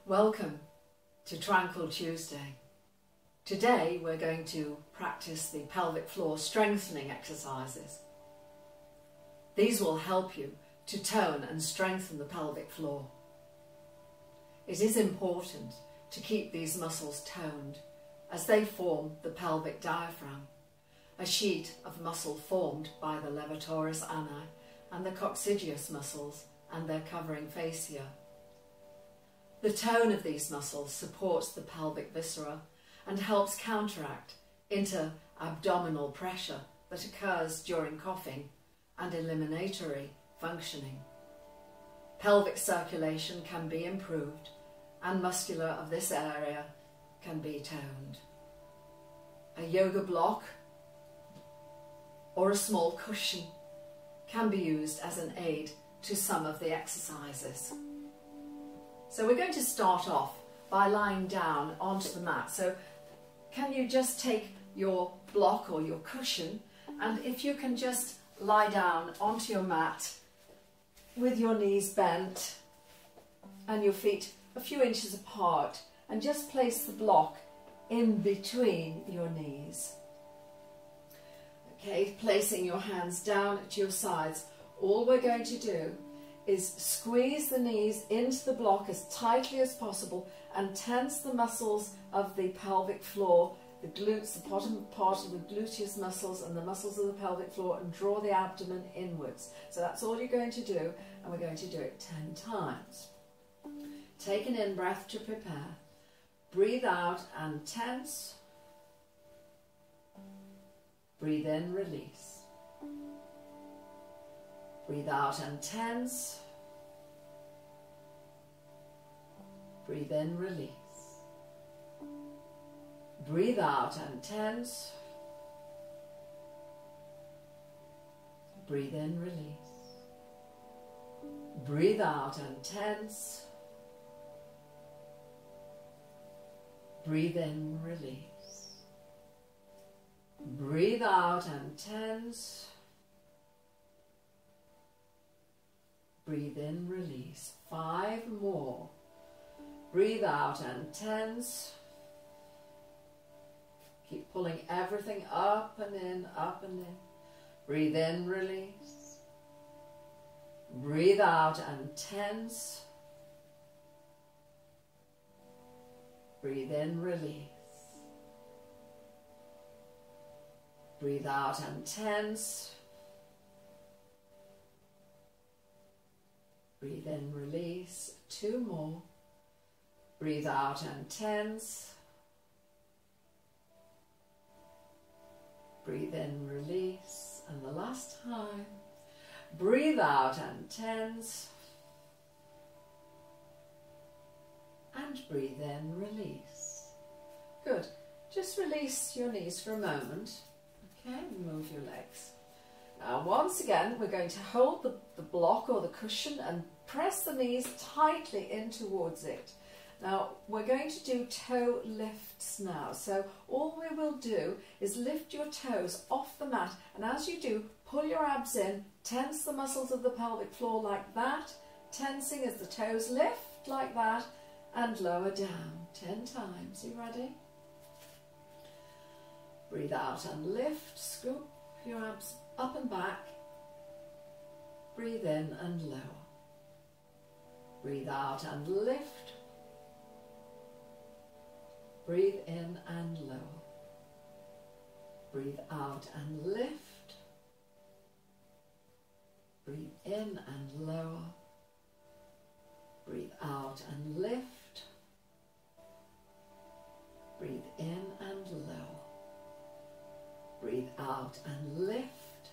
Welcome to Tranquil Tuesday. Today we're going to practice the pelvic floor strengthening exercises. These will help you to tone and strengthen the pelvic floor. It is important to keep these muscles toned as they form the pelvic diaphragm, a sheet of muscle formed by the levator ani and the coccygeus muscles and their covering fascia. The tone of these muscles supports the pelvic viscera and helps counteract inter-abdominal pressure that occurs during coughing and eliminatory functioning. Pelvic circulation can be improved and muscular of this area can be toned. A yoga block or a small cushion can be used as an aid to some of the exercises. So we're going to start off by lying down onto the mat. So can you just take your block or your cushion, and if you can just lie down onto your mat with your knees bent and your feet a few inches apart, and just place the block in between your knees. Okay, placing your hands down at your sides. All we're going to do is squeeze the knees into the block as tightly as possible and tense the muscles of the pelvic floor, the glutes, the bottom part of the gluteus muscles and the muscles of the pelvic floor, and draw the abdomen inwards. So that's all you're going to do, and we're going to do it 10 times. Take an in-breath to prepare. Breathe out and tense. Breathe in, release. Breathe out and tense. Breathe in, release. Breathe out and tense. Breathe in, release. Breathe out and tense. Breathe in, release. Breathe out and tense. Breathe in, release. 5 more. Breathe out and tense. Keep pulling everything up and in, up and in. Breathe in, release. Breathe out and tense. Breathe in, release. Breathe out and tense. Breathe in, release. 2 more. Breathe out and tense. Breathe in, release. And the last time. Breathe out and tense. And breathe in, release. Good. Just release your knees for a moment. Okay, move your legs. Now once again we're going to hold the block or the cushion and press the knees tightly in towards it. Now we're going to do toe lifts now. So all we will do is lift your toes off the mat, and as you do, pull your abs in, tense the muscles of the pelvic floor like that, tensing as the toes lift like that, and lower down 10 times. You ready? Breathe out and lift. Scoop your abs up and back. Breathe in and lower. Breathe out and lift. Breathe in and lower. Breathe out and lift. Breathe in and lower. Breathe out and lift. Breathe in and lower. Breathe out and lift.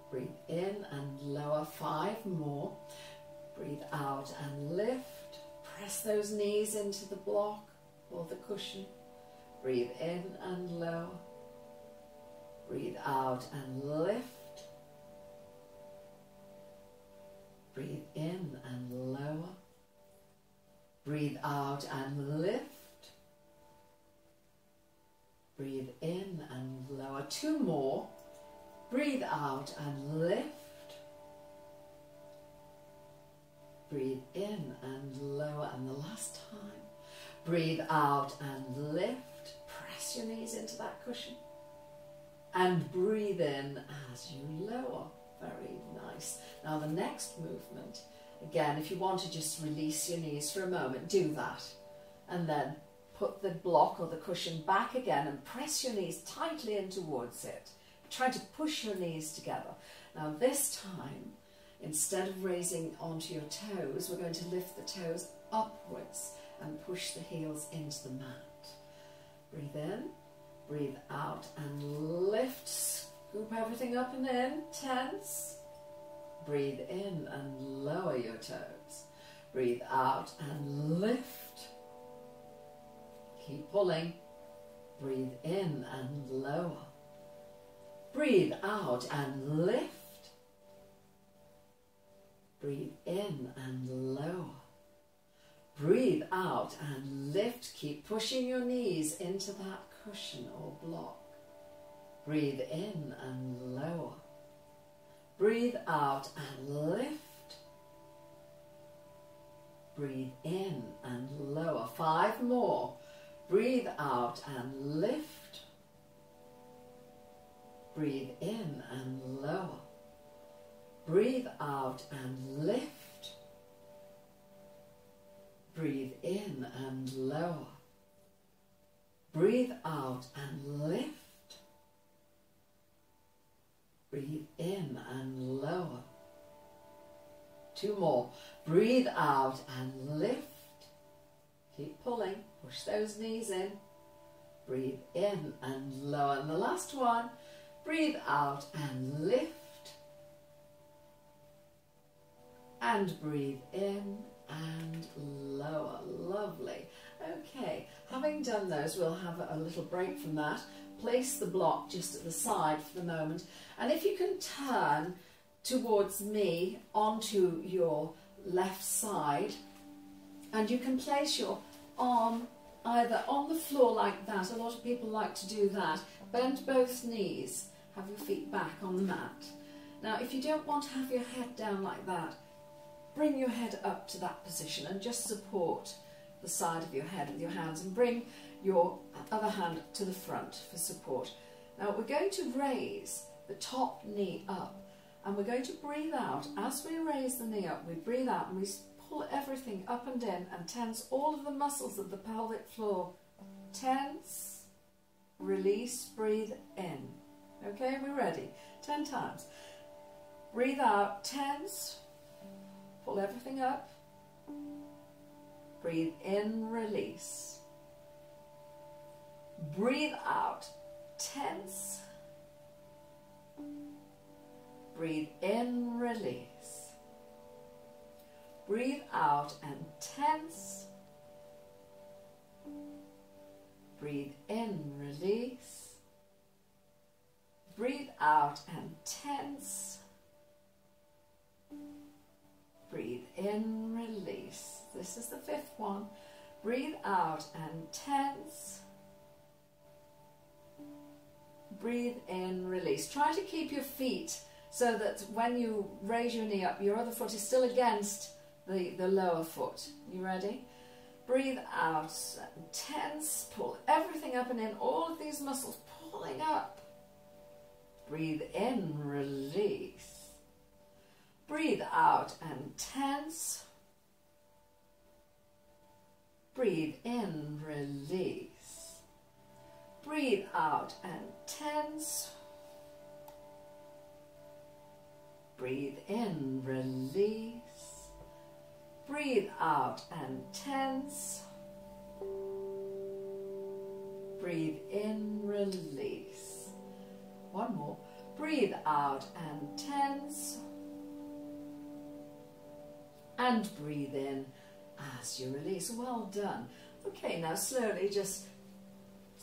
Breathe in and lower. 5 more. Breathe out and lift. Press those knees into the block or the cushion. Breathe in and lower. Breathe out and lift. Breathe in and lower. Breathe out and lift. Breathe in and lower. 2 more. Breathe out and lift. Breathe in and lower, and the last time. Breathe out and lift. Press your knees into that cushion. And breathe in as you lower. Very nice. Now the next movement, again, if you want to just release your knees for a moment, do that. And then put the block or the cushion back again and press your knees tightly in towards it. Try to push your knees together. Now this time, instead of raising onto your toes, we're going to lift the toes upwards and push the heels into the mat. Breathe in, breathe out and lift. Scoop everything up and in, tense. Breathe in and lower your toes. Breathe out and lift. Keep pulling. Breathe in and lower. Breathe out and lift. Breathe in and lower. Breathe out and lift. Keep pushing your knees into that cushion or block. Breathe in and lower. Breathe out and lift. Breathe in and lower. 5 more. Breathe out and lift. Breathe in and lower. Breathe out and lift. Breathe in and lower. Breathe out and lift. Breathe in and lower. 2 more. Breathe out and lift. Keep pulling. Push those knees in. Breathe in and lower. And the last one. Breathe out and lift. And breathe in and lower. Lovely. Okay, having done those, we'll have a little break from that. Place the block just at the side for the moment. And if you can turn towards me onto your left side, and you can place your arm either on the floor like that. A lot of people like to do that. Bend both knees. Have your feet back on the mat. Now, if you don't want to have your head down like that, bring your head up to that position and just support the side of your head with your hands, and bring your other hand to the front for support. Now we're going to raise the top knee up, and we're going to breathe out. As we raise the knee up, we breathe out and we pull everything up and in and tense all of the muscles of the pelvic floor. Tense, release, breathe in. Okay, we're ready. 10 times. Breathe out, tense. Pull everything up. Breathe in, release. Breathe out, tense. Breathe in, release. Breathe out and tense. Breathe in, release. Breathe out and tense. Breathe in, release. This is the 5th one. Breathe out and tense. Breathe in, release. Try to keep your feet so that when you raise your knee up, your other foot is still against the lower foot. You ready? Breathe out and tense. Pull everything up and in. All of these muscles pulling up. Breathe in, release. Breathe out and tense. Breathe in, release. Breathe out and tense. Breathe in, release. Breathe out and tense. Breathe in, release. 1 more. Breathe out and tense. And breathe in as you release. Well done. Okay, now slowly just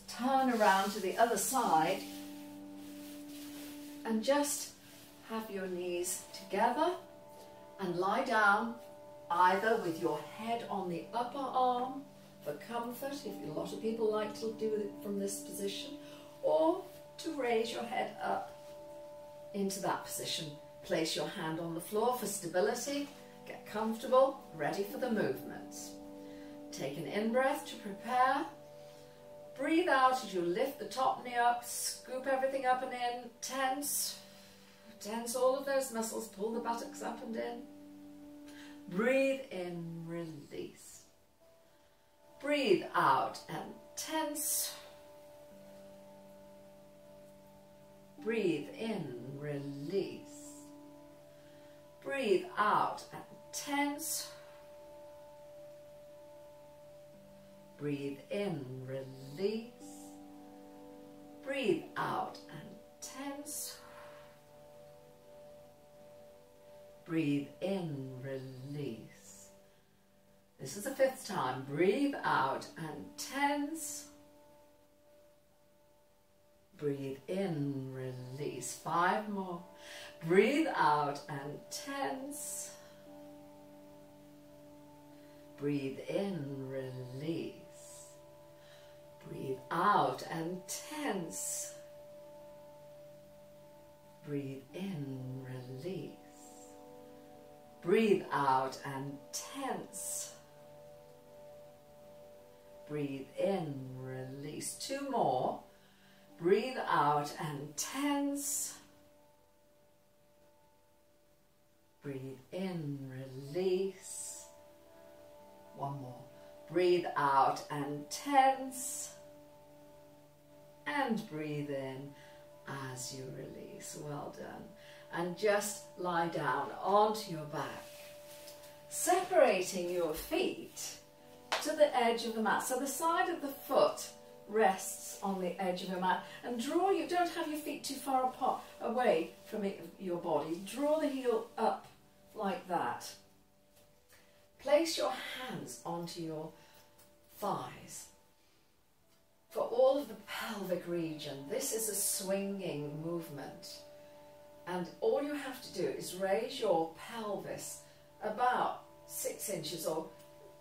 turn around to the other side and just have your knees together and lie down either with your head on the upper arm for comfort, if a lot of people like to do it from this position, or to raise your head up into that position. Place your hand on the floor for stability. Get comfortable, ready for the movements. Take an in-breath to prepare. Breathe out as you lift the top knee up, scoop everything up and in, tense. Tense all of those muscles, pull the buttocks up and in. Breathe in, release. Breathe out and tense. Breathe in, release. Breathe out and tense. Breathe in, release. Breathe out and tense. Breathe in, release. This is the 5th time. Breathe out and tense. Breathe in, release. 5 more. Breathe out and tense. Breathe in, release. Breathe out and tense. Breathe in, release. Breathe out and tense. Breathe in, release. 2 more. Breathe out and tense. Breathe in, release. 1 more. Breathe out and tense. And breathe in as you release. Well done. And just lie down onto your back, separating your feet to the edge of the mat. So the side of the foot rests on the edge of your mat, and you don't have your feet too far apart, away from your body. Draw the heel up like that. Place your hands onto your thighs. For all of the pelvic region, this is a swinging movement. And all you have to do is raise your pelvis about 6 inches or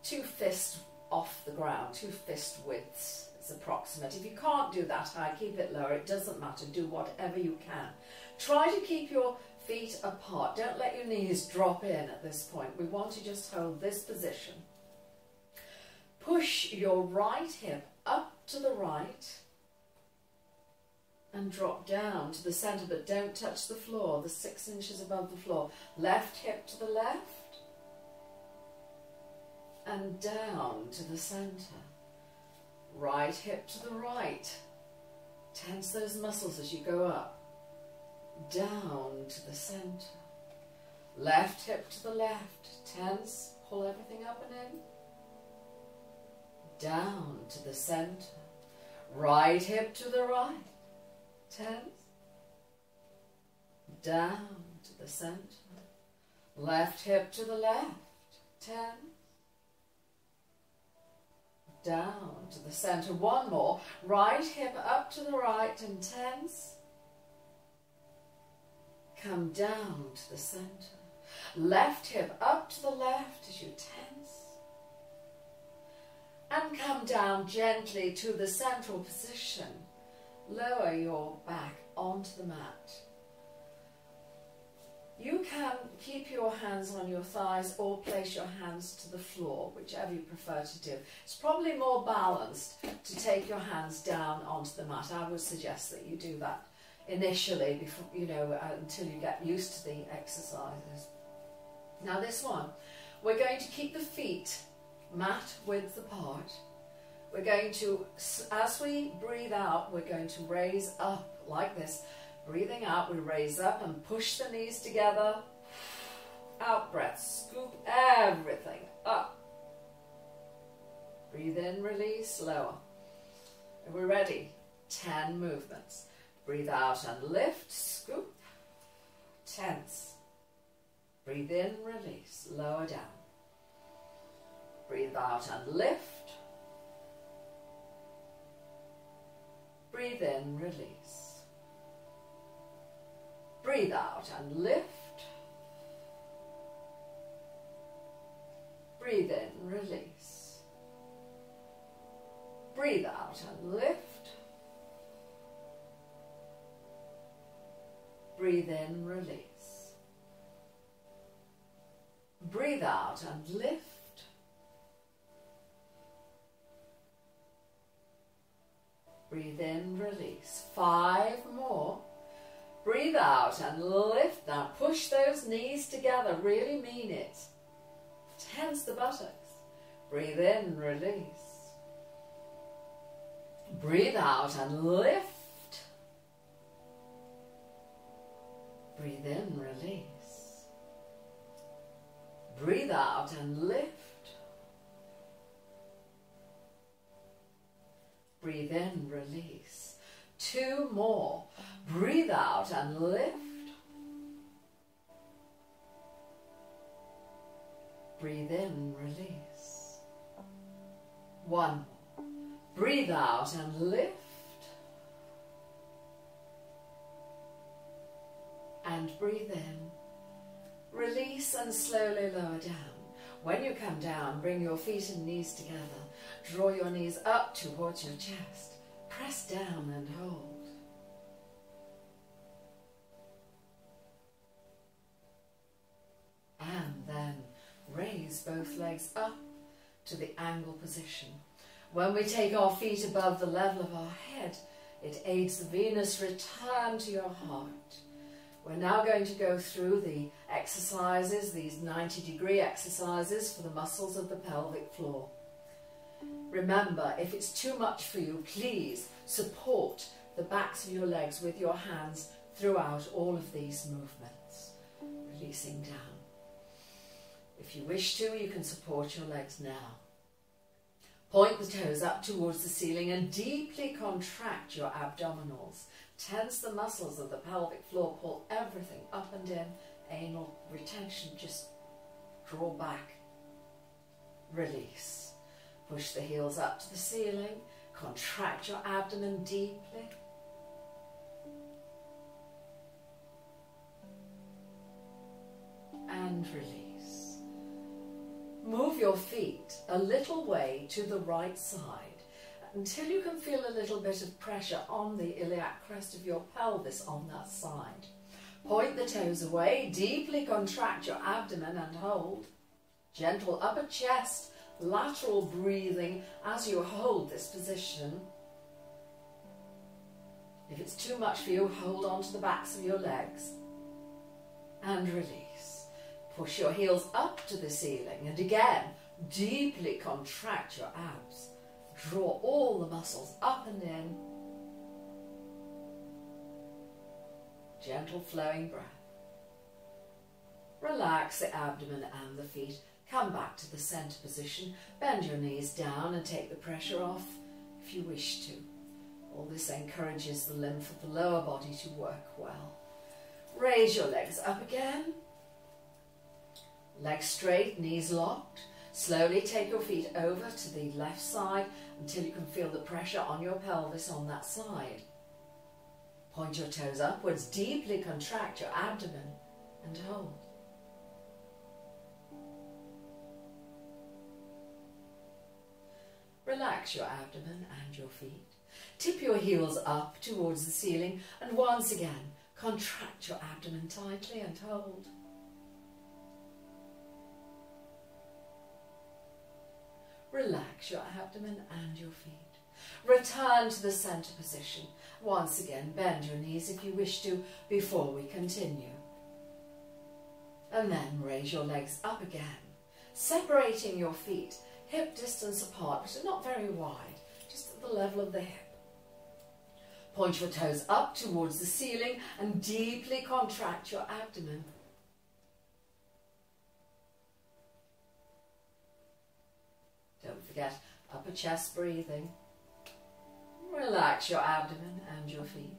2 fists off the ground, 2 fist widths is approximate. If you can't do that high, keep it lower. It doesn't matter. Do whatever you can. Try to keep your feet apart. Don't let your knees drop in at this point. We want to just hold this position. Push your right hip up to the right and drop down to the centre, but don't touch the floor, the 6 inches above the floor. Left hip to the left and down to the centre. Right hip to the right. Tense those muscles as you go up. Down to the centre. Left hip to the left. Tense, pull everything up and in. Down to the centre. Right hip to the right. Tense. Down to the centre. Left hip to the left. Tense. Down to the centre. 1 more. Right hip up to the right and tense. Come down to the centre. Left hip up to the left as you tense. And come down gently to the central position. Lower your back onto the mat. You can keep your hands on your thighs or place your hands to the floor, whichever you prefer to do. It's probably more balanced to take your hands down onto the mat. I would suggest that you do that initially, before, until you get used to the exercises. Now this one, we're going to keep the feet mat width apart. We're going to, as we breathe out, we're going to raise up like this. Breathing out, we raise up and push the knees together. Out breath, scoop everything up. Breathe in, release, lower. And we're ready. 10 movements. Breathe out and lift, scoop, tense. Breathe in, release, lower down. Breathe out and lift. Breathe in, release. Breathe out and lift. Breathe in, release. Breathe out and lift. Breathe in, release. Breathe out and lift. Breathe in, release. 5 more. Breathe out and lift. Now push those knees together. Really mean it. Tense the buttocks. Breathe in, release. Breathe out and lift. Breathe in, release. Breathe out and lift. Breathe in, release. 2 more. Breathe out and lift. Breathe in, release. 1 more. Breathe out and lift. And breathe in. Release and slowly lower down. When you come down, bring your feet and knees together. Draw your knees up towards your chest. Press down and hold. And then raise both legs up to the angle position. When we take our feet above the level of our head, it aids the venous return to your heart. We're now going to go through the exercises, these 90-degree exercises for the muscles of the pelvic floor. Remember, if it's too much for you, please support the backs of your legs with your hands throughout all of these movements, releasing down. If you wish to, you can support your legs now. Point the toes up towards the ceiling and deeply contract your abdominals. Tense the muscles of the pelvic floor, pull everything up and in. Anal retention, just draw back, release. Push the heels up to the ceiling, contract your abdomen deeply. And release. Move your feet a little way to the right side until you can feel a little bit of pressure on the iliac crest of your pelvis on that side. Point the toes away, deeply contract your abdomen and hold. Gentle upper chest, lateral breathing as you hold this position. If it's too much for you, hold on to the backs of your legs and release. Push your heels up to the ceiling and again, deeply contract your abs. Draw all the muscles up and in. Gentle flowing breath. Relax the abdomen and the feet. Come back to the center position. Bend your knees down and take the pressure off if you wish to. All this encourages the lymph of the lower body to work well. Raise your legs up again. Legs straight, knees locked. Slowly take your feet over to the left side until you can feel the pressure on your pelvis on that side. Point your toes upwards, deeply contract your abdomen and hold. Relax your abdomen and your feet. Tip your heels up towards the ceiling and once again contract your abdomen tightly and hold. Relax your abdomen and your feet. Return to the center position. Once again, bend your knees if you wish to before we continue. And then raise your legs up again, separating your feet, hip distance apart, but not very wide, just at the level of the hip. Point your toes up towards the ceiling and deeply contract your abdomen. Don't forget upper chest breathing. Relax your abdomen and your feet.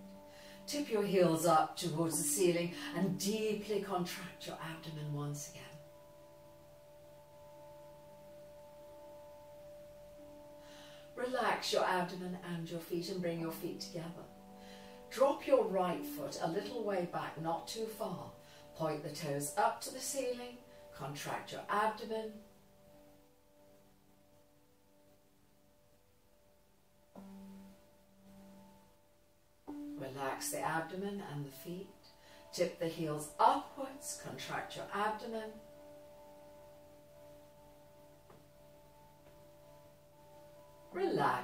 Tip your heels up towards the ceiling and deeply contract your abdomen once again. Relax your abdomen and your feet and bring your feet together. Drop your right foot a little way back, not too far. Point the toes up to the ceiling, contract your abdomen. Relax the abdomen and the feet. Tip the heels upwards, contract your abdomen.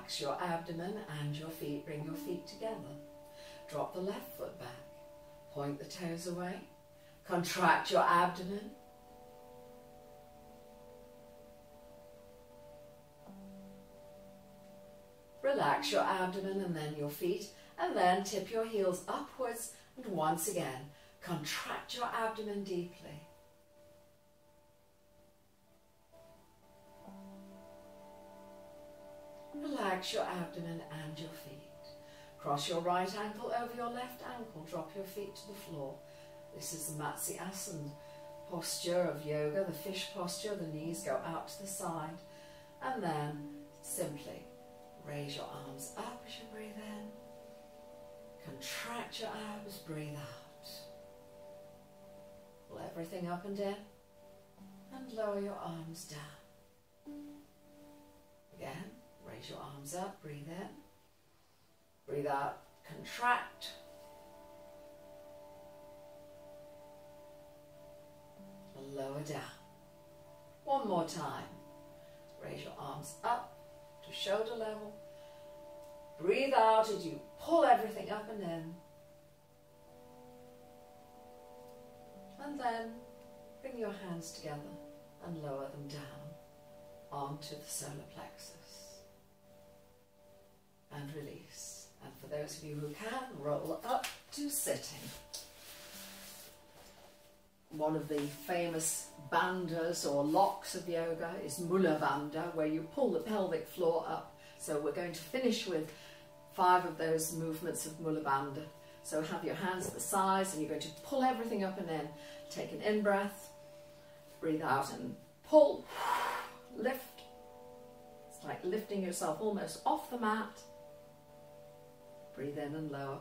Relax your abdomen and your feet. Bring your feet together. Drop the left foot back. Point the toes away. Contract your abdomen. Relax your abdomen and then your feet, and then tip your heels upwards, and once again, contract your abdomen deeply. Relax your abdomen and your feet. Cross your right ankle over your left ankle. Drop your feet to the floor. This is the Matsyasana posture of yoga, the fish posture. The knees go out to the side. And then simply raise your arms up as you breathe in. Contract your abs, breathe out. Pull everything up and in. And lower your arms down. Again. Raise your arms up, breathe in, breathe out, contract, and lower down. One more time. Raise your arms up to shoulder level, breathe out as you pull everything up and in, and then bring your hands together and lower them down onto the solar plexus. And release. And for those of you who can, roll up to sitting. One of the famous bandhas or locks of yoga is Mula Bandha, where you pull the pelvic floor up. So we're going to finish with 5 of those movements of Mula Bandha. So have your hands at the sides and you're going to pull everything up and in. Take an in-breath, breathe out and pull, lift. It's like lifting yourself almost off the mat. Breathe in and lower.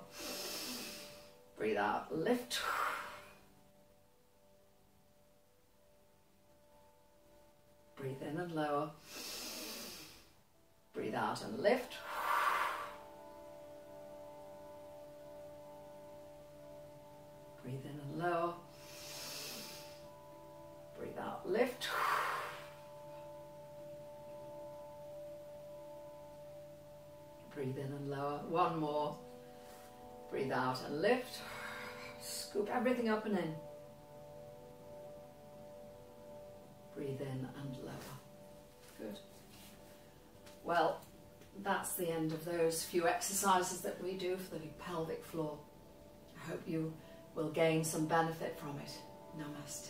Breathe out, lift. Breathe in and lower. Breathe out and lift. Breathe in and lower. Breathe out, lift. Breathe in and lower. One more. Breathe out and lift. Scoop everything up and in. Breathe in and lower. Good. Well, that's the end of those few exercises that we do for the pelvic floor. I hope you will gain some benefit from it. Namaste.